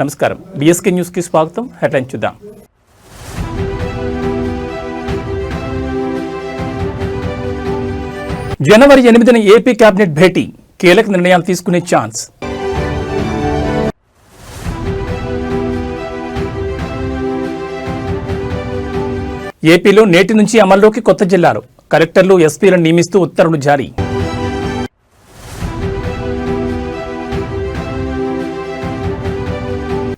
నమస్కారం. BSK news కి స్వాగతం. హెడ్లైన్ చూద్దాం. జనవరి 8న ఏపీ కేబినెట్ భేటీ, కీలక నిర్ణయాలు తీసుకునే ఛాన్స్. ఏపీలో నేటి నుంచి అమల్లోకి కొత్త జిల్లాలు, కలెక్టర్లు ఎస్పీలను నియమిస్తూ ఉత్తర్వులు జారీ.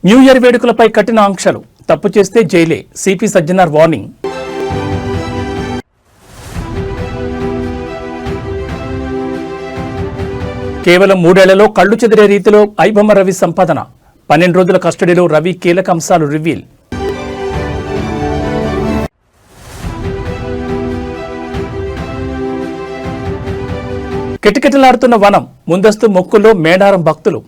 న్యూ ఇయర్ వేడుకలపై కఠిన ఆంక్షలు, తప్పు చేస్తే జైలే, సిపి సజ్జనార్ వార్నింగ్. కేవలం 3 ఏళ్లలో కళ్లు చెదిరే రీతిలో ఐబొమ్మ రవి సంపాదన, 12 రోజుల కస్టడీలో రవి కీలక అంశాలు రివీల్. కిటకిటలాడుతున్న వనం, ముందస్తు మొక్కుల్లో మేడారం భక్తులు.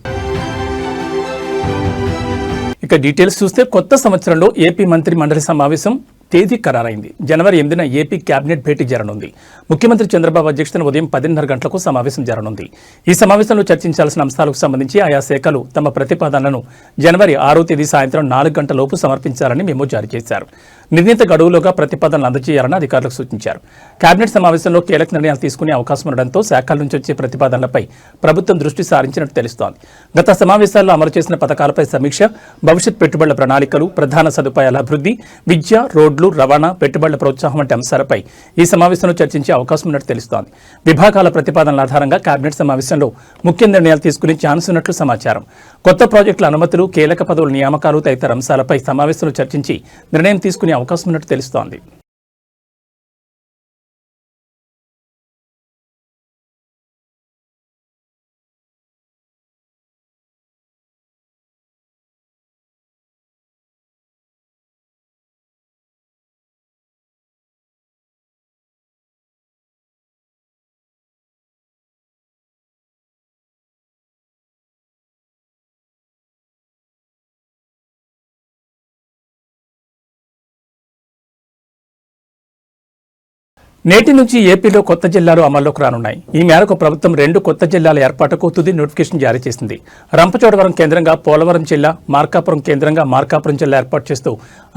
ఇక డీటెయిల్స్ చూస్తే కొత్త సంవత్సరంలో ఏపీ మంత్రి మండలి సమావేశం తేదీ ఖరారైంది. జనవరి 8న ఏపీ కేబినెట్ భేటీ జరగనుంది. ముఖ్యమంత్రి చంద్రబాబు అధ్యక్షతన ఉదయం 10:30 గంటలకు సమావేశం జరగనుంది. ఈ సమావేశంలో చర్చించాల్సిన అంశాలకు సంబంధించి ఆయా శాఖలు తమ ప్రతిపాదనలను జనవరి 6వ తేదీ సాయంత్రం 4 గంటలలోపు సమర్పించాలని మెమో జారీ చేశారు. నిర్ణీత గడువులోగా ప్రతిపాదనలు అందజేయాలని అధికారులకు సూచించారు. కేబినెట్ సమావేశంలో కీలక నిర్ణయాలు తీసుకునే అవకాశం ఉండడంతో శాఖల నుంచి వచ్చే ప్రతిపాదనలపై ప్రభుత్వం దృష్టి సారించినట్టు తెలుస్తోంది. గత సమావేశాల్లో అమలు చేసిన పథకాలపై సమీక్ష, భవిష్యత్ పెట్టుబడుల ప్రణాళికలు, ప్రధాన సదుపాయాల అభివృద్ధి, విద్య, రోడ్లు, రవాణా, పెట్టుబడుల ప్రోత్సాహం వంటి అంశాలపై ఈ సమావేశంలో చర్చించే అవకాశం ఉన్నట్టు తెలుస్తోంది. విభాగాల ప్రతిపాదనల ఆధారంగా కేబినెట్ సమావేశంలో ముఖ్య నిర్ణయాలు తీసుకునే ఛాన్స్ ఉన్నట్లు సమాచారం. కొత్త ప్రాజెక్టుల అనుమతులు, కీలక పదవుల నియామకాలు తదితర అంశాలపై సమావేశంలో చర్చించి నిర్ణయం తీసుకునే అవకాశం ఉన్నట్టు తెలుస్తోంది. నేటి నుంచి ఏపీలో కొత్త జిల్లాలు అమల్లోకి రానున్నాయి. ఈ మేరకు ప్రభుత్వం 2 కొత్త జిల్లాల ఏర్పాటుకు తుది నోటిఫికేషన్ జారీ చేసింది. రంపచోడవరం కేంద్రంగా పోలవరం జిల్లా, మార్కాపురం కేంద్రంగా మార్కాపురం జిల్లా ఏర్పాటు చేస్తూ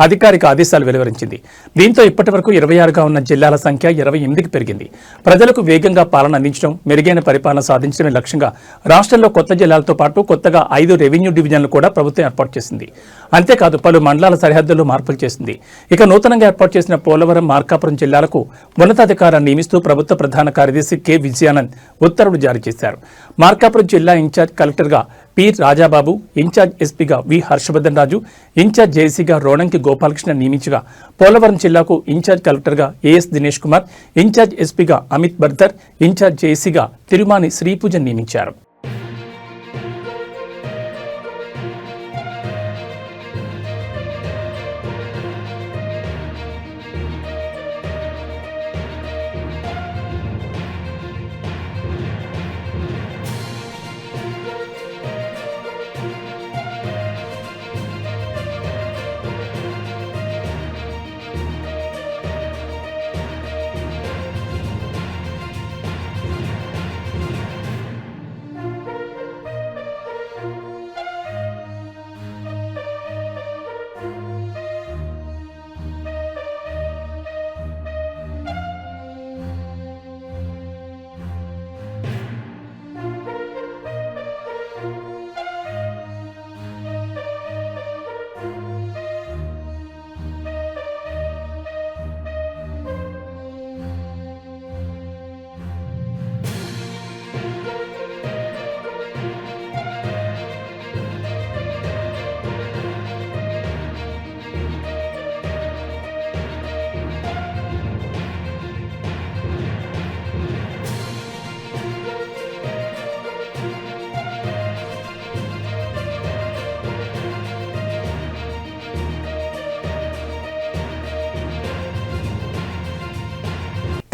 అధికారిక ఆదేశాలు వెలువరించింది. దీంతో ఇప్పటి వరకు 26గా ఉన్న జిల్లాల సంఖ్య 28కి పెరిగింది. ప్రజలకు వేగంగా పాలన అందించడం, మెరుగైన పరిపాలన సాధించడమే లక్ష్యంగా రాష్ట్రంలో కొత్త జిల్లాలతో పాటు కొత్తగా 5 రెవెన్యూ డివిజన్లు కూడా ప్రభుత్వం ఏర్పాటు చేసింది. అంతేకాదు పలు మండలాల సరిహద్దుల్లో మార్పులు చేసింది. ఇక నూతనంగా ఏర్పాటు చేసిన పోలవరం, మార్కాపురం జిల్లాలకు ఉన్నతాధికారాన్ని నియమిస్తూ ప్రభుత్వ ప్రధాన కార్యదర్శి కె విజయానంద్ ఉత్తర్వులు జారీ చేశారు. మార్కాపురం జిల్లా ఇన్ఛార్జ్ కలెక్టర్గా పి రాజాబాబు, ఇన్ఛార్జ్ ఎస్పీగా వి హర్షవర్ధన్ రాజు, ఇన్ఛార్జ్ జేసీగా రోణంకి గోపాలకృష్ణ నియమించగా, పోలవరం జిల్లాకు ఇన్ఛార్జ్ కలెక్టర్గా ఏఎస్ దినేష్ కుమార్, ఇన్ఛార్జ్ ఎస్పీగా అమిత్ బర్దర్, ఇన్ఛార్జ్ జేసీగా తిరుమాని శ్రీపూజన్ నియమించారు.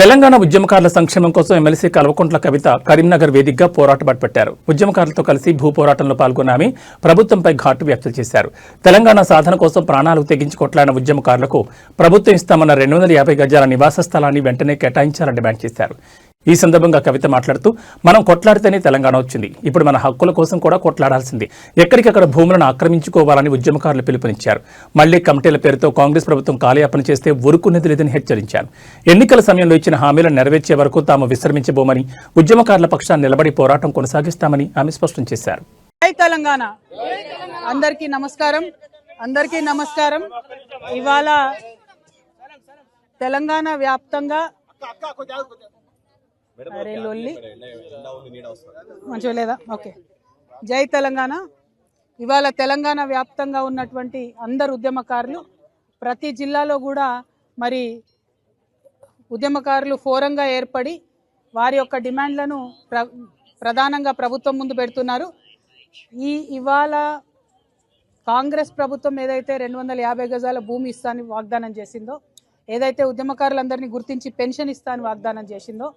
తెలంగాణ ఉద్యమకారుల సంక్షేమం కోసం ఎమ్మెల్సీ కల్వకుంట్ల కవిత కరీంనగర్ వేదికగా పోరాట బాటపట్టారు. ఉద్యమకారులతో కలిసి భూ పోరాటంలో పాల్గొన్న ఆమె ప్రభుత్వంపై ఘాటు వ్యాఖ్యలు చేశారు. తెలంగాణ సాధన కోసం ప్రాణాలకు తెగించి కొట్లాడిన ఉద్యమకారులకు ప్రభుత్వం ఇస్తామన్న 250 గజాల నివాస స్థలాన్ని వెంటనే కేటాయించాలని డిమాండ్ చేశారు. ఈ సందర్భంగా కవిత మాట్లాడుతూ మనం కొట్లాడితేనే తెలంగాణ వచ్చింది, ఇప్పుడు మన హక్కుల కోసం కూడా కొట్లాడాల్సింది, ఎక్కడికక్కడ భూములను ఆక్రమించుకోవాలని ఉద్యమకారులు పిలుపునిచ్చారు. మళ్లీ కమిటీల పేరుతో కాంగ్రెస్ ప్రభుత్వం కాలయాపన చేస్తే ఊరుకునేది లేదని హెచ్చరించారు. ఎన్నికల సమయంలో ఇచ్చిన హామీలను నెరవేర్చే వరకు తాము విశ్రమించబోమని, ఉద్యమకారుల పక్షాన్ని నిలబడి పోరాటం కొనసాగిస్తామని ఆమె స్పష్టం చేశారు. తెలంగాణ అందరికీ నమస్కారం. ఇవాళ తెలంగాణ వ్యాప్తంగా మంచిగా లేదా? ఓకే. జై తెలంగాణ. ఇవాళ తెలంగాణ వ్యాప్తంగా ఉన్నటువంటి అందరు ఉద్యమకారులు ప్రతి జిల్లాలో కూడా మరి ఉద్యమకారులు ఫోరంగా ఏర్పడి వారి యొక్క డిమాండ్లను ప్రధానంగా ప్రభుత్వం ముందు పెడుతున్నారు. ఇవాళ కాంగ్రెస్ ప్రభుత్వం ఏదైతే 250 గజాల భూమి ఇస్తానని వాగ్దానం చేసిందో, ఏదైతే ఉద్యమకారులందరినీ గుర్తించి పెన్షన్ ఇస్తానని వాగ్దానం చేసిందో,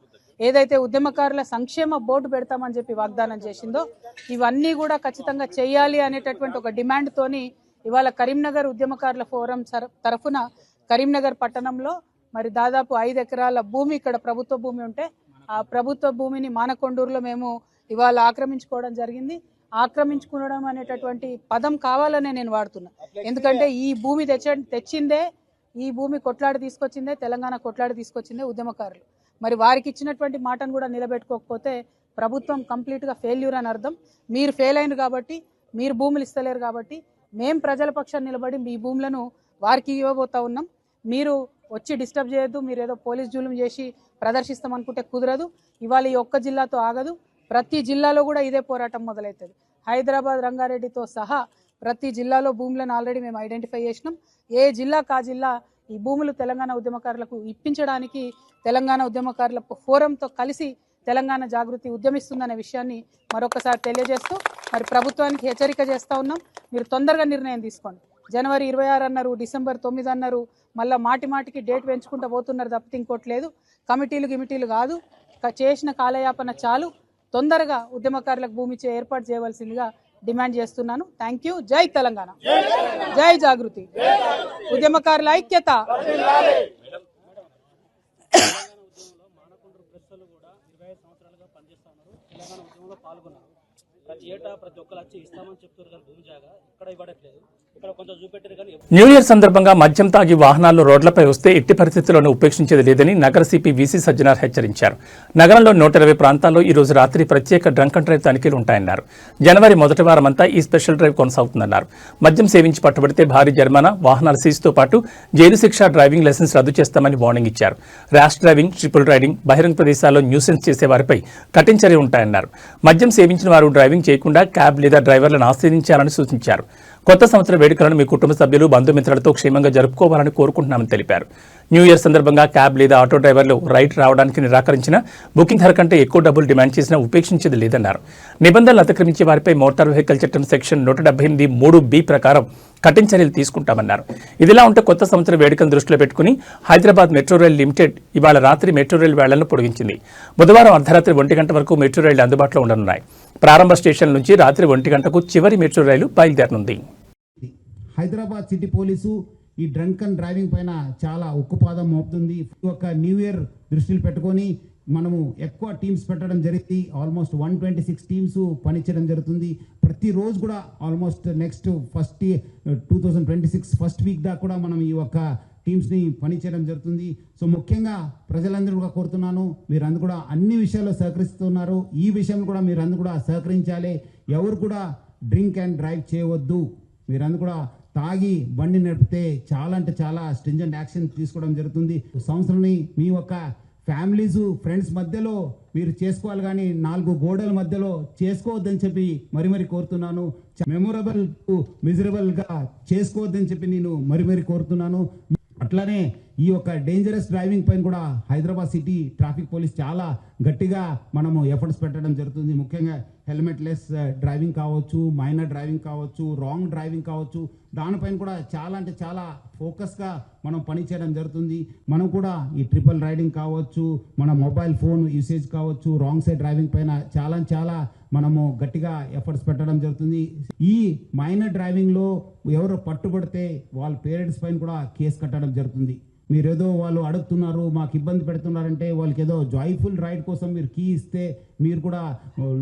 ఏదైతే ఉద్యమకారుల సంక్షేమ బోర్డు పెడతామని చెప్పి వాగ్దానం చేసిందో, ఇవన్నీ కూడా ఖచ్చితంగా చేయాలి అనేటటువంటి ఒక డిమాండ్తోని ఇవాళ కరీంనగర్ ఉద్యమకారుల ఫోరం తరఫున కరీంనగర్ పట్టణంలో మరి దాదాపు 5 ఎకరాల భూమి, ఇక్కడ ప్రభుత్వ భూమి ఉంటే ఆ ప్రభుత్వ భూమిని మానకొండూరులో మేము ఇవాళ ఆక్రమించుకోవడం జరిగింది. ఆక్రమించుకోవడం అనేటటువంటి పదం కావాలనే నేను వాడుతున్నా. ఎందుకంటే ఈ భూమి తెచ్చిందే, ఈ భూమి కొట్లాడి తీసుకొచ్చిందే, తెలంగాణ కొట్లాడి తీసుకొచ్చిందే ఉద్యమకారులు. మరి వారికి ఇచ్చినటువంటి మాటను కూడా నిలబెట్టుకోకపోతే ప్రభుత్వం కంప్లీట్గా ఫెయిల్యూర్ అని అర్థం. మీరు ఫెయిల్ అయింది కాబట్టి, మీరు భూములు ఇస్తలేరు కాబట్టి మేము ప్రజల పక్షాన్ని నిలబడి మీ భూములను వారికి ఇవ్వబోతా ఉన్నాం. మీరు వచ్చి డిస్టర్బ్ చేయొద్దు. మీరు ఏదో పోలీస్ జూలుం చేసి ప్రదర్శిస్తామనుకుంటే కుదరదు. ఇవాళ ఈ ఒక్క జిల్లాతో ఆగదు, ప్రతి జిల్లాలో కూడా ఇదే పోరాటం మొదలవుతుంది. హైదరాబాద్, రంగారెడ్డితో సహా ప్రతి జిల్లాలో భూములను ఆల్రెడీ మేము ఐడెంటిఫై చేసినాం. ఏ జిల్లాకు ఆ జిల్లా ఈ భూములు తెలంగాణ ఉద్యమకారులకు ఇప్పించడానికి తెలంగాణ ఉద్యమకారుల ఫోరంతో కలిసి తెలంగాణ జాగృతి ఉద్యమిస్తుందనే విషయాన్ని మరొకసారి తెలియజేస్తూ మరి ప్రభుత్వానికి హెచ్చరిక చేస్తూ ఉన్నాం. మీరు తొందరగా నిర్ణయం తీసుకోండి. జనవరి 26 అన్నారు, డిసెంబర్ 9 అన్నారు, మళ్ళీ మాటికి డేట్ పెంచుకుంటూ పోతున్నారు తప్పితే ఇంకోటి లేదు. కమిటీలు కాదు, చేసిన కాలయాపన చాలు. తొందరగా ఉద్యమకారులకు భూమి ఏర్పాటు చేయవలసిందిగా డిమాండ్ చేస్తున్నాను. Thank you. జై తెలంగాణ, జై జాగృతి, ఉద్యమకారుల ఐక్యత. న్యూ ఇయర్ సందర్భంగా మద్యం తాగి వాహనాల్లో రోడ్లపై వస్తే ఎట్టి పరిస్థితుల్లోనూ ఉపేక్షించేది లేదని నగర సిపి వీసీ సజ్జనార్ హెచ్చరించారు. నగరంలో 120 ప్రాంతాల్లో ఈ రోజు రాత్రి ప్రత్యేక డ్రంక్ అండ్ డ్రైవ్ తనిఖీలు ఉంటాయన్నారు. జనవరి మొదటి వారమంతా ఈ స్పెషల్ డ్రైవ్ కొనసాగుతుందన్నారు. మద్యం సేవించి పట్టుబడితే భారీ జరిమానా, వాహనాల సీజుతో పాటు జైలు శిక్ష, డ్రైవింగ్ లైసెన్స్ రద్దు చేస్తామని వార్నింగ్ ఇచ్చారు. ర్యాష్ డ్రైవింగ్, ట్రిపుల్ రైడింగ్, బహిరంగ ప్రదేశాల్లో న్యూసెన్స్ చేసే వారిపై కఠిన చర్య ఉంటాయన్నారు. మద్యం సేవించిన వారు డ్రైవింగ్ చేయకుండా క్యాబ్ లేదా డ్రైవర్లను ఆశ్రయించాలని సూచించారు. కొత్త సంవత్సర వేడుకలను మీ కుటుంబ సభ్యులు, బంధుమిత్రులతో క్షేమంగా జరుపుకోవాలని కోరుకుంటున్నామని తెలిపారు. న్యూ ఇయర్ సందర్భంగా క్యాబ్ లేదా ఆటో డ్రైవర్లు రైడ్ రావడానికి నిరాకరించిన, బుకింగ్ ధర కంటే ఎక్కువ డబ్బులు డిమాండ్ చేసినా ఉపేక్షించేది లేదన్నారు. నిబంధనలు అతిక్రమించే వారిపై మోటార్ వెహికల్ చట్టం సెక్షన్ 178(3)(b) ప్రకారం కఠిన చర్యలు తీసుకుంటామన్నారు. ఇదిలా ఉంటే కొత్త సంవత్సర వేడుకలను దృష్టిలో పెట్టుకుని హైదరాబాద్ మెట్రో రైల్ లిమిటెడ్ ఇవాళ రాత్రి మెట్రో రైల్ వేళ్లను పొడిగించింది. బుధవారం అర్ధరాత్రి 1 గంట వరకు మెట్రో రైళ్లు అందుబాటులో ఉండనున్నాయి. ప్రారంభ స్టేషన్ నుంచి రాత్రి 1 గంటకు చివరి మెట్రో రైలు బయలుదేరనుంది. హైదరాబాద్ సిటీ పోలీసు ఈ డ్రంక్ అండ్ డ్రైవింగ్ పైన చాలా ఉక్కుపాదం మోపుతుంది. ఒక న్యూ ఇయర్ దృష్టిలో పెట్టుకొని మనము ఎక్కువ టీమ్స్ పెట్టడం జరిగింది. ఆల్మోస్ట్ 126 టీమ్స్ పనిచేయడం జరుగుతుంది. ప్రతిరోజు కూడా ఆల్మోస్ట్ నెక్స్ట్ 2026 ఫస్ట్ వీక్ దాకా కూడా మనం ఈ యొక్క టీమ్స్ని పనిచేయడం జరుగుతుంది. సో ముఖ్యంగా ప్రజలందరూ కూడా కోరుతున్నాను, మీరందరూ కూడా అన్ని విషయాల్లో సహకరిస్తున్నారు. ఈ విషయంలో కూడా మీరందరూ కూడా సహకరించాలి. ఎవరు కూడా డ్రింక్ అండ్ డ్రైవ్ చేయవద్దు. మీరందరూ కూడా తాగి బండి నడిపితే చాలా అంటే చాలా స్ట్రింజెంట్ యాక్షన్ తీసుకోవడం జరుగుతుంది. సంవత్సరాన్ని మీ యొక్క ఫ్యామిలీస్, ఫ్రెండ్స్ మధ్యలో మీరు చేసుకోవాలి, కానీ 4 గోడల మధ్యలో చేసుకోవద్దని చెప్పి మరి కోరుతున్నాను. మెమొరబుల్ మిజరబుల్ గా చేసుకోవద్దని చెప్పి నేను మరి కోరుతున్నాను. అట్లానే ఈ యొక్క డేంజరస్ డ్రైవింగ్ పైన కూడా హైదరాబాద్ సిటీ ట్రాఫిక్ పోలీస్ చాలా గట్టిగా మనము ఎఫర్ట్స్ పెట్టడం జరుగుతుంది. ముఖ్యంగా హెల్మెట్ లెస్ డ్రైవింగ్ కావచ్చు, మైనర్ డ్రైవింగ్ కావచ్చు, రాంగ్ డ్రైవింగ్ కావచ్చు, దానిపైన కూడా చాలా అంటే చాలా ఫోకస్గా మనం పనిచేయడం జరుగుతుంది. మనం కూడా ఈ ట్రిపుల్ రైడింగ్ కావచ్చు, మన మొబైల్ ఫోన్ యూసేజ్ కావచ్చు, రాంగ్ సైడ్ డ్రైవింగ్ పైన చాలా మనము గట్టిగా ఎఫర్ట్స్ పెట్టడం జరుగుతుంది. ఈ మైనర్ డ్రైవింగ్లో ఎవరు పట్టుబడితే వాళ్ళ పేరెంట్స్ పైన కూడా కేసు కట్టడం జరుగుతుంది. మీరేదో వాళ్ళు అడుగుతున్నారు, మాకు ఇబ్బంది పెడుతున్నారంటే వాళ్ళకి ఏదో జాయ్ఫుల్ రైడ్ కోసం మీరు కీ ఇస్తే మీరు కూడా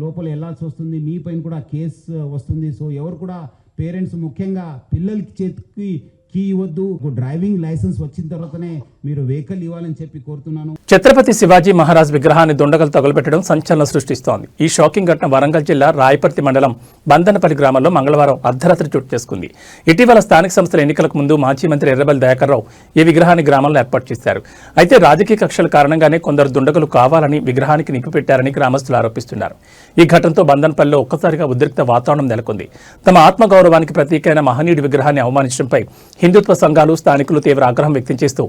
లోపల వెళ్ళాల్సి వస్తుంది, మీ పైన కూడా కేసు వస్తుంది. సో ఎవరు కూడా పేరెంట్స్ ముఖ్యంగా పిల్లలకి చేతికి కీ ఇవ్వద్దు. డ్రైవింగ్ లైసెన్స్ వచ్చిన తర్వాతనే మీరు వెహికల్ ఇవ్వాలని చెప్పి కోరుతున్నాను. ఛత్రపతి శివాజీ మహారాజ్ విగ్రహాన్ని దుండగలు తగులబెట్టడం సంచలనం సృష్టిస్తోంది. ఈ షాకింగ్ ఘటన వరంగల్ జిల్లా రాయపర్తి మండలం బందనపల్లి గ్రామంలో మంగళవారం అర్ధరాత్రి చోటు చేసుకుంది. ఇటీవల స్థానిక సంస్థల ఎన్నికలకు ముందు మాజీ మంత్రి ఎర్రబెల్లి దయాకర్రావు ఈ విగ్రహాన్ని గ్రామంలో ఏర్పాటు చేశారు. అయితే రాజకీయ కక్షల కారణంగానే కొందరు దుండగులు కావాలని విగ్రహానికి నిప్పిపెట్టారని గ్రామస్తులు ఆరోపిస్తున్నారు. ఈ ఘటనతో బందనపల్లిలో ఒక్కసారిగా ఉద్రిక్త వాతావరణం నెలకొంది. తమ ఆత్మగౌరవానికి ప్రతీకైన మహనీయుడి విగ్రహాన్ని అవమానించడంపై హిందుత్వ సంఘాలు, స్థానికులు తీవ్ర ఆగ్రహం వ్యక్తం చేస్తూ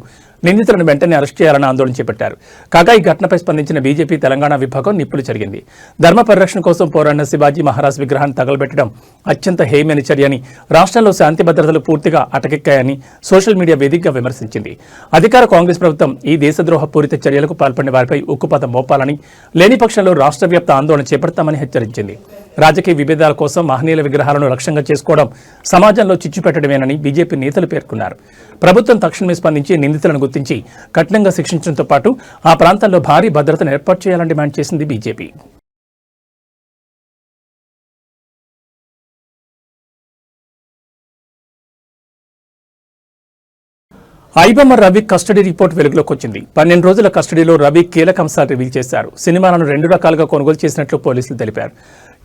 నిందితులను వెంటనే అరెస్ట్ చేయాలని ఆందోళన చేపట్టారు. కాగా ఈ ఘటనపై స్పందించిన బీజేపీ తెలంగాణ విభాగం నిప్పులు జరిగింది. ధర్మ పరిరక్షణ కోసం పోరాడిన శివాజీ మహారాజ్ విగ్రహాన్ని తగలబెట్టడం అత్యంత హేయమైన చర్యని, రాష్ట్రంలో శాంతి భద్రతలు పూర్తిగా అటకెక్కాయని సోషల్ మీడియా వేదికగా విమర్శించింది. అధికార కాంగ్రెస్ ప్రభుత్వం ఈ దేశద్రోహ పూరిత చర్యలకు పాల్పడిన వారిపై ఉక్కుపాతం మోపాలని, లేని పక్షంలో రాష్ట్ర వ్యాప్త ఆందోళన చేపడతామని హెచ్చరించింది. రాజకీయ విభేదాల కోసం మహనీయుల విగ్రహాలను లక్ష్యంగా చేసుకోవడం సమాజంలో చిచ్చు పెట్టడమేనని బీజేపీ నేతలు పేర్కొన్నారు. ప్రభుత్వం తక్షణమే స్పందించి నిందితులను గుర్తించి కఠినంగా శిక్షించడంతో పాటు ఆ ప్రాంతాల్లో భారీ భద్రతను ఏర్పాటు చేయాలని డిమాండ్ చేసింది BJP. IBomma Ravi custody report వెలుగులోకి వచ్చింది. 12 రోజుల కస్టడీలో రవి కీలక అంశాలు రివీల్ చేశారు. సినిమాలను 2 రకాలుగా కొనుగోలు చేసినట్లు పోలీసులు తెలిపారు.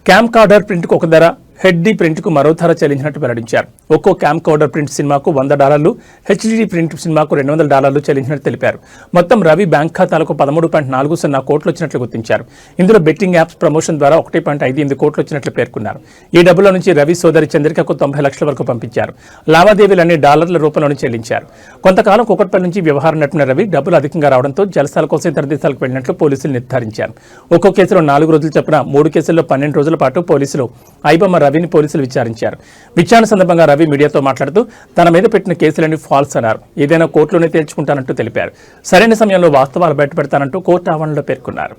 క్యామ్ కార్డర్ ప్రింట్కు ఒక ధర, హెచ్డి ప్రింట్కు మరో ధర చెల్లించినట్టు వెల్లడించారు. ఒక్కో క్యామ్ కార్డర్ ప్రింట్ సినిమాకు $100, హెచ్డి ప్రింట్ సినిమాకు $200 చెల్లించినట్టు తెలిపారు. మొత్తం రవి బ్యాంక్ ఖాతాలకు 13.40 కోట్లు వచ్చినట్లు గుర్తించారు. ఇందులో బెట్టింగ్ యాప్స్ ప్రమోషన్ ద్వారా 1.58 కోట్లు వచ్చినట్లు పేర్కొన్నారు. ఈ డబ్బుల నుంచి రవి సోదరి చంద్రికకు 90 లక్షల వరకు పంపించారు. లావాదేవీలన్నీ డాలర్ల రూపంలోనే చెల్లించారు. కొంతకాలం కుకట్పల్లి నుంచి వ్యవహారం నడిపిన రవి డబ్బులు అధికంగా రావడంతో జలసాల కోసం ఇతర దేశాలకు వెళ్లినట్లు పోలీసులు నిర్ధారించారు. ఒక్కో కేసులో 4 రోజులు చొప్పున 3 కేసుల్లో 12 రోజుల పాటు పోలీసులు ఐబొమ్మ రవిని పోలీసులు విచారించారు. విచారణ సందర్భంగా రవి మీడియాతో మాట్లాడుతూ తన మీద పెట్టిన కేసులన్నీ ఫాల్స్ అన్నారు. ఏదైనా కోర్టులోనే తేల్చుకుంటానంటూ తెలిపారు. సరైన సమయంలో వాస్తవాలు బయటపెడతానంటూ కోర్టు ఆవరణలో పేర్కొన్నారు.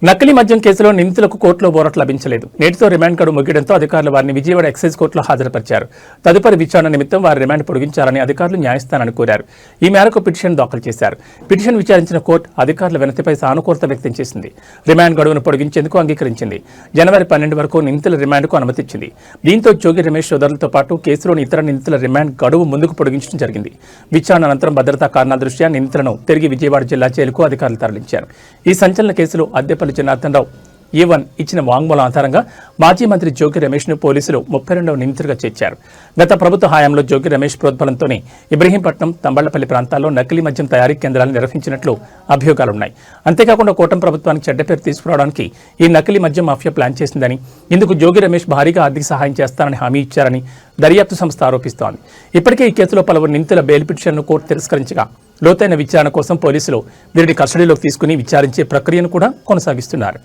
నకిలీ మద్యం కేసులో నిందితులకు కోర్టులో బోరట్ లభించలేదు. నేటితో రిమాండ్ గడువు ముగియడంతో అధికారులు వారిని విజయవాడ ఎక్సైజ్ కోర్టులో హాజరుపరిచారు. తదుపరి విచారణ నిమిత్తం వారి రిమాండ్ పొడిగించాలని అధికారులు న్యాయస్థానాన్ని కోరారు. ఈ మేరకు పిటిషన్ దాఖలు చేశారు. పిటిషన్ విచారించిన కోర్టు అధికారుల వినతిపై సానుకూలత వ్యక్తం చేసింది. రిమాండ్ గడువును పొడిగించేందుకు అంగీకరించింది. జనవరి 12 వరకు నిందితుల రిమాండ్కు అనుమతిచ్చింది. దీంతో జోగి రమేష్ సోదరులతో పాటు కేసులోని ఇతర నిందితుల రిమాండ్ గడువు ముందుకు పొడిగించడం జరిగింది. విచారణ అనంతరం భద్రతా కారణాల దృష్ట్యా నిందితులను తిరిగి విజయవాడ జిల్లా జైలుకు అధికారులు తరలించారు. ఈ సంచలన కేసులో అద్దెపల్లి జనార్దన్ రావు A1 ఇచ్చిన వాంగ్మూలం ఆధారంగా మాజీ మంత్రి జోగి రమేష్ను పోలీసులు 32వ నిందితుడిగా చేర్చారు. గత ప్రభుత్వ హయాంలో జోగి రమేష్ ప్రోద్బలంతోనే ఇబ్రహీంపట్నం, తంబళ్లపల్లి ప్రాంతాల్లో నకిలీ మద్యం తయారీ కేంద్రాలను నిర్వహించినట్లు అభియోగాలున్నాయి. అంతేకాకుండా కూటమి ప్రభుత్వానికి చెడ్డ పేరు తీసుకురావడానికి ఈ నకిలీ మద్యం మాఫియా ప్లాన్ చేసిందని, ఇందుకు జోగి రమేష్ భారీగా ఆర్థిక సహాయం చేస్తారని హామీ ఇచ్చారని దర్యాప్తు సంస్థ ఆరోపిస్తోంది. ఇప్పటికే ఈ కేసులో పలువురు నిందితుల బెయిల్ పిటిషన్ను కోర్టు తిరస్కరించగా లోతైన విచారణ కోసం పోలీసులు వీరిని కస్టడీలోకి తీసుకుని విచారించే ప్రక్రియను కూడా కొనసాగిస్తున్నారు.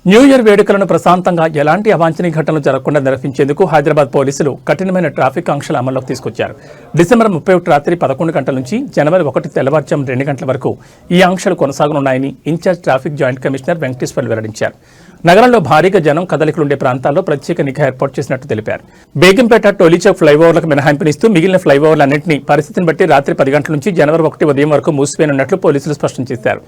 న్యూ ఇయర్ వేడుకలను ప్రశాంతంగా ఎలాంటి అవాంఛనీయ ఘటనలు జరగకుండా నిర్వహించేందుకు హైదరాబాద్ పోలీసులు కఠినమైన ట్రాఫిక్ ఆంక్షల అమల్లోకి తీసుకొచ్చారు. డిసెంబర్ 31 రాత్రి 11 గంటల నుంచి జనవరి 1 తెల్లవారుజాము 2 గంటల వరకు ఈ ఆంక్షలు కొనసాగనున్నాయని incharge traffic joint commissioner Venkateswarlu వెల్లడించారు. నగరంలో భారీగా జనం కదలికలుండే ప్రాంతాల్లో ప్రత్యేక నిఘా ఏర్పాటు చేసినట్టు తెలిపారు. బేగంపేట, టోలీచౌక్ ఫ్లైఓవర్లకు మినహాయింపునిస్తూ మిగిలిన ఫ్లైఓవర్లన్నింటినీ పరిస్థితిని బట్టి రాత్రి 10 గంటల నుంచి జనవరి 1 ఉదయం వరకు మూసివేయనున్నట్లు పోలీసులు స్పష్టం చేశారు.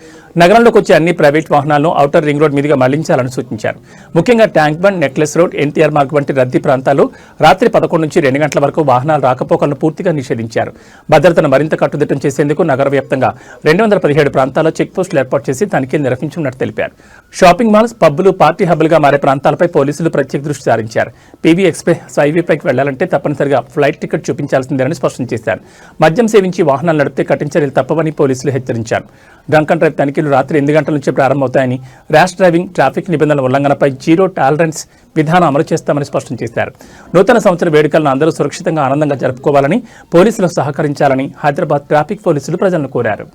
నగరంలోకి వచ్చే అన్ని ప్రైవేట్ వాహనాలను ఔటర్ రింగ్ రోడ్ మీదుగా మళ్లించాలని సూచించారు. ముఖ్యంగా tank bund, necklace road, NTR Marg వంటి రద్దీ ప్రాంతాల్లో రాత్రి 11 నుంచి 2 గంటల వరకు వాహనాల రాకపోకలను పూర్తిగా నిషేధించారు. భద్రతను మరింత కట్టుదిట్టం చేసేందుకు నగర వ్యాప్తంగా 217 ప్రాంతాల్లో చెక్ పోస్టులు ఏర్పాటు చేసి తనిఖీలు నిర్వహించనున్నట్టు తెలిపారు. షాపింగ్ మాల్స్, పబ్బులు, పార్టీ హబ్బులుగా మారే ప్రాంతాలపై పోలీసులు ప్రత్యేక దృష్టి సారించారు. పీవీ ఎక్స్ప్రెస్ హైవేపైకి వెళ్లాలంటే తప్పనిసరిగా ఫ్లైట్ టికెట్ చూపించాల్సిందేనని స్పష్టం చేశారు. మద్యం సేవించి వాహనాలు నడిపితే కఠిన చర్యలు తప్పవని పోలీసులు హెచ్చరించారు. డ్రంక్ అండ్ డ్రైవ్ తనిఖీలు రాత్రి 8 గంటల నుంచే ప్రారంభమవుతాయని, ర్యాష్ డ్రైవింగ్, ట్రాఫిక్ నిబంధనల ఉల్లంఘనపై జీరో టాలరెన్స్ విధానం అమలు చేస్తామని స్పష్టం చేశారు. నూతన సంవత్సర వేడుకలను అందరూ సురక్షితంగా, ఆనందంగా జరుపుకోవాలని, పోలీసులకు సహకరించాలని హైదరాబాద్ ట్రాఫిక్ పోలీసులు ప్రజలను కోరారు.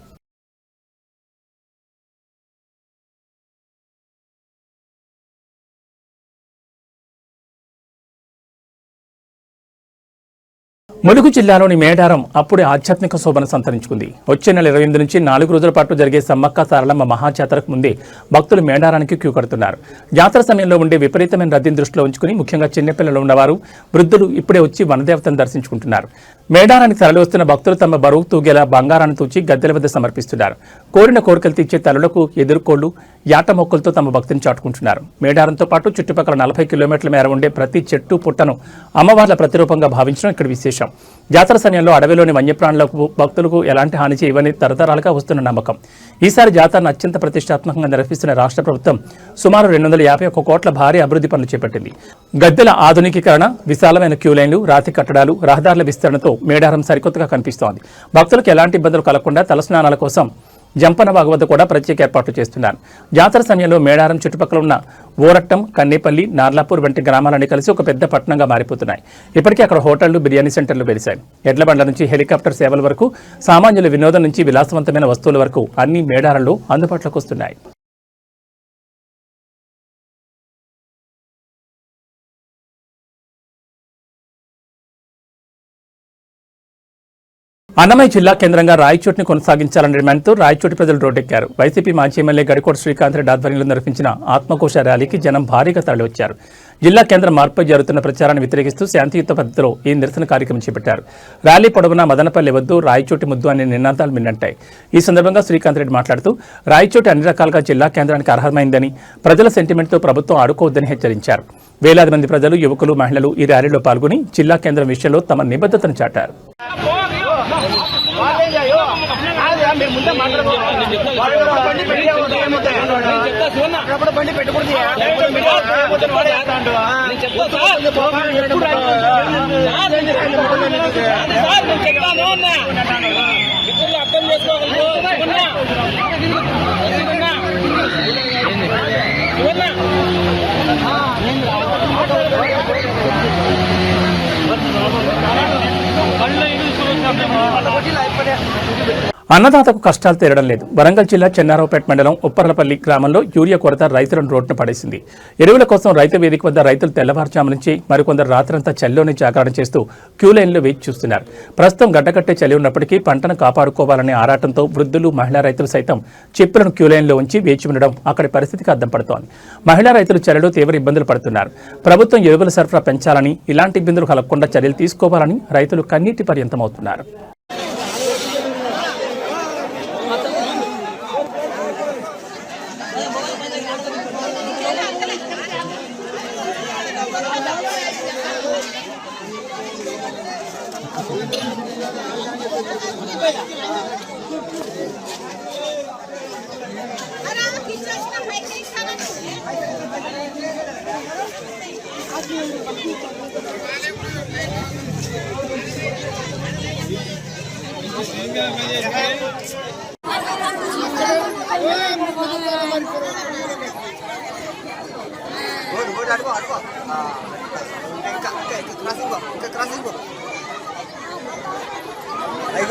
ములుగు జిల్లాలోని మేడారం అప్పుడే ఆధ్యాత్మిక శోభను సంతరించుకుంది. వచ్చే నెల 28 నుంచి 4 రోజుల పాటు జరిగే సమ్మక్క సారలమ్మ మహాజాతరకు ముందే భక్తులు మేడారానికి క్యూ కడుతున్నారు. జాతర సమయంలో ఉండే విపరీతమైన రద్దీని దృష్టిలో ఉంచుకుని ముఖ్యంగా చిన్నపిల్లలు ఉన్నవారు, వృద్ధులు ఇప్పుడే వచ్చి వనదేవతను దర్శించుకుంటున్నారు. మేడారానికి తరలివస్తున్న భక్తులు తమ బరువు తూగేలా బంగారాన్ని తూచి గద్దెల వద్ద సమర్పిస్తున్నారు. కోరిన కోరికలు తీర్చే తల్లులకు ఎదుర్కోళ్లు, యాట మొక్కలతో తమ భక్తిని చాటుకుంటున్నారు. మేడారంతో పాటు చుట్టుపక్కల 40 కిలోమీటర్ల మేర ఉండే ప్రతి చెట్టు పుట్టను అమ్మవార్ల ప్రతిరూపంగా భావించడం ఇక్కడ విశేషం. జాతర సమయంలో అడవిలోని వన్యప్రాణులకు, భక్తులకు ఎలాంటి హాని చేయవని తరతరాలుగా వస్తున్న నమ్మకం. ఈసారి జాతరను అత్యంత ప్రతిష్టాత్మకంగా నిర్వహిస్తున్న రాష్ట్ర ప్రభుత్వం సుమారు 251 కోట్ల భారీ అభివృద్ధి పనులు చేపట్టింది. గద్దెల ఆధునికీకరణ, విశాలమైన క్యూలైన్లు, రాతి కట్టడాలు, రహదారుల విస్తరణతో మేడారం సరికొత్తగా కనిపిస్తోంది. భక్తులకు ఎలాంటి ఇబ్బందులు కలగకుండా తలస్నానాల కోసం జంపనవాగు వద్ద కూడా ప్రత్యేక ఏర్పాట్లు చేస్తున్నారు. జాతర సమయంలో మేడారం చుట్టుపక్కల ఉన్న ఓరట్టం, కన్నేపల్లి, నార్లాపూర్ వంటి గ్రామాలన్నీ కలిసి ఒక పెద్ద పట్టణంగా మారిపోతున్నాయి. ఇప్పటికే అక్కడ హోటళ్లు, బిర్యానీ సెంటర్లు వెలిశాయి. ఎడ్ల బండ్ల నుంచి హెలికాప్టర్ సేవల వరకు, సామాన్యుల వినోదం నుంచి విలాసవంతమైన వస్తువుల వరకు అన్ని మేడారంలో అందుబాటులోకి వస్తున్నాయి. అన్నమయ్య జిల్లా కేంద్రంగా రాయచోటిని కొనసాగించాలనే డిమాండ్తో రాయచోటి ప్రజలు రోడ్డెక్కారు. వైసీపీ మాజీ ఎమ్మెల్యే గడికోట శ్రీకాంత్ రెడ్డి ఆధ్వర్యంలో నిర్వహించిన ఆత్మకోశ ర్యాలీకి జనం భారీగా తరలివచ్చారు. జిల్లా కేంద్రం మార్పుపై జరుగుతున్న ప్రచారాన్ని వ్యతిరేకిస్తూ శాంతియుత పద్ధతిలో ఈ నిరసన కార్యక్రమం చేపట్టారు. ర్యాలీ పొడవునా మదనపల్లి వద్దు, రాయచోటి ముద్దు అనే నినాదాలు మిన్నంటాయి. ఈ సందర్భంగా శ్రీకాంత్ రెడ్డి మాట్లాడుతూ రాయచోటి అన్ని రకాలుగా జిల్లా కేంద్రానికి అర్హమైందని, ప్రజల సెంటిమెంట్తో ప్రభుత్వం ఆడుకోవద్దని హెచ్చరించారు. వేలాది మంది ప్రజలు, యువకులు, మహిళలు ఈ ర్యాలీలో పాల్గొని జిల్లా కేంద్రం విషయంలో తమ నిబద్ధతను చాటారు. అన్నదాతకు కష్టాలు తీరడం లేదు. వరంగల్ జిల్లా చెన్నారావుపేట మండలం ఉప్పర్లపల్లి గ్రామంలో యూరియా కొరత రైతులను రోడ్డున పడేసింది. ఎరువుల కోసం రైతు వేదిక వద్ద రైతులు తెల్లవారుజాము నుంచి, మరికొందరు రాత్రంతా చలిలోనే జాగరణ చేస్తూ క్యూలైన్లో వేచి చూస్తున్నారు. ప్రస్తుతం గడ్డకట్టే చలి ఉన్నప్పటికీ పంటను కాపాడుకోవాలనే ఆరాటంతో వృద్ధులు, మహిళా రైతులు సైతం చెప్పులను క్యూలైన్లో ఉంచి వేచి ఉండడం అక్కడి పరిస్థితికి అద్దం పడుతోంది. మహిళా రైతులు చలిలో తీవ్ర ఇబ్బందులు పడుతున్నారు. ప్రభుత్వం ఎరువుల సరఫరా పెంచాలని, ఇలాంటి ఇబ్బందులు కలగకుండా చర్యలు తీసుకోవాలని రైతులు కన్నీటి పర్యంతమవుతున్నారు.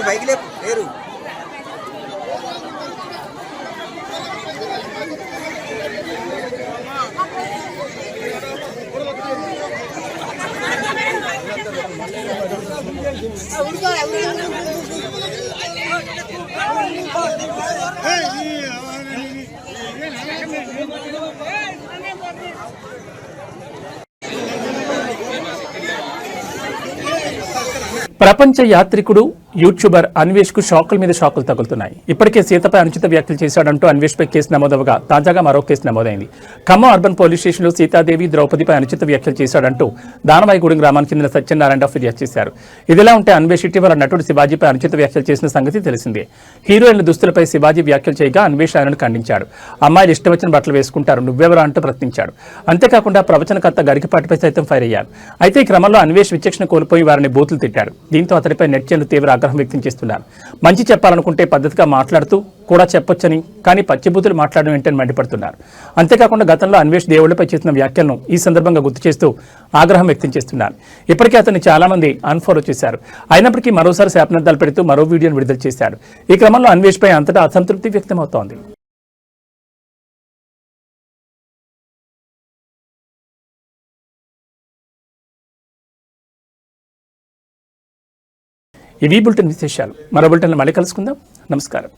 బైక్ లేరు. ప్రపంచ యాత్రికుడు యూట్యూబర్ అన్వేష్ కు షాకుల మీద షాకులు తగులుతున్నాయి. ఇప్పటికే సీతపై అనుచిత వ్యాఖ్యలు చేశాడంటూ అన్వేష్ పై కేసు నమోదవగా తాజాగా మరో కేసు నమోదైంది. ఖమ్మం అర్బన్ పోలీస్ స్టేషన్లో సీతాదేవి ద్రౌపదిపై అనుచిత వ్యాఖ్యలు చేశాడంటూ దానవాయిగూడెం గ్రామానికి చెందిన సత్యనారాయణ ఫిర్యాదు చేశారు. ఇదిలా ఉంటే అన్వేష్ ఇటీవల నటుడు శివాజీపై అనుచిత వ్యాఖ్యలు చేసిన సంగతి తెలిసిందే. హీరోయిన్ల దుస్తులపై శివాజీ వ్యాఖ్యలు చేయగా అన్వేష్ ఆయనను ఖండించాడు. అమ్మాయిలు ఇష్టం వచ్చిన బట్టలు వేసుకుంటారు, నువ్వెవరా అంటూ ప్రశ్నించాడు. అంతేకాకుండా ప్రవచనకర్త గరికపాటిపై సైతం ఫైర్ అయ్యారు. అయితే ఈ క్రమంలో అన్వేష్ విచక్షణ కోల్పోయి వారిని బూతులు తిట్టాడు. దీంతో అతడిపై నెటిజన్లు తీవ్ర ఆగ్రహం వ్యక్తం చేస్తున్నారు. మంచి చెప్పాలనుకుంటే పద్ధతిగా మాట్లాడుతూ కూడా చెప్పొచ్చని, కానీ పచ్చిబూతులు మాట్లాడడం ఏంటని మండిపడుతున్నారు. అంతేకాకుండా గతంలో అన్వేష్ దేవుళ్లపై చేసిన వ్యాఖ్యలను ఈ సందర్భంగా గుర్తు చేస్తూ ఆగ్రహం వ్యక్తం చేస్తున్నారు. ఇప్పటికే అతన్ని చాలా మంది అన్ఫాలో చేశారు. అయినప్పటికీ మరోసారి శాపనార్థాలు పెడుతూ మరో వీడియోను విడుదల చేశాడు. ఈ క్రమంలో అన్వేష్ పై అంతటా అసంతృప్తి వ్యక్తమవుతోంది. ఇవి బులెటిన్ విశేషాలు. మరో బులెటిన్లో మళ్ళీ కలుసుకుందాం. నమస్కారం.